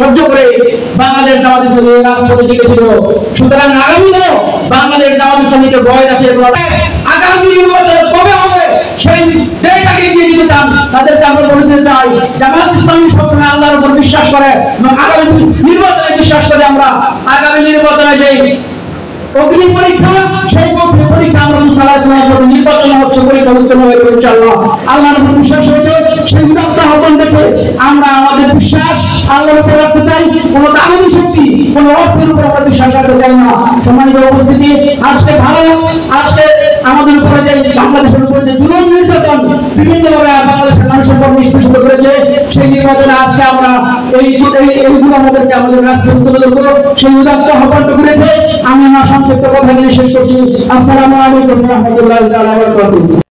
সহ্য করে বাংলাদেশ জামাত ইসলামী রাজপথে টিকেছিল। সুতরাং আগামীও বাংলাদেশ জামাত ইসলামীকে ভয় রাখে। আগামী নির্বাচন কবে হবে সেই ডেটাকে এগিয়ে দিতে চান, তাদেরকে আমরা বলতে চাই জামাত ইসলামী সবসময় আল্লাহর উপর বিশ্বাস করে এবং আগামী নির্বাচনে বিশ্বাস করে। আমরা আগামী নির্বাচনে যে অগ্নি পরীক্ষা, সেই অগ্নি পরীক্ষা আমরা নির্বাচন হচ্ছে পরীক্ষা উত্তীর্ণ হয়ে যাবে ইনশাআল্লাহ। আল্লাহর উপর বিশ্বাস হয়েছে, সেই উদাত্ত আহ্বান দেখে আমরা আমাদের বিশ্বাস আল্লাহর উপর রাখতে চাই। কোন দানবী শক্তি, কোন অর্থের উপর আমরা বিশ্বাস রাখতে চাই না। সম্মানিত উপস্থিতি, আজকে আমাদের উপরে যে বাংলাদেশের উপরে যে জুলুম নির্যাতন বিভিন্নভাবে বাংলাদেশের মানুষের উপর নিষ্পেষিত করেছে, সেই নির্বাচনে আজকে আমরা এইগুলো আমাদেরকে আমাদের রাষ্ট্রীয় তুলে ধরবো। সেই উদাত্ত আহ্বানটুকু রেখে আমি আমার সংক্ষিপ্ত কথা বলে শেষ করছি। আসসালামু আলাইকুম ওয়া রাহমাতুল্লাহি ওয়া বারাকাতুহু।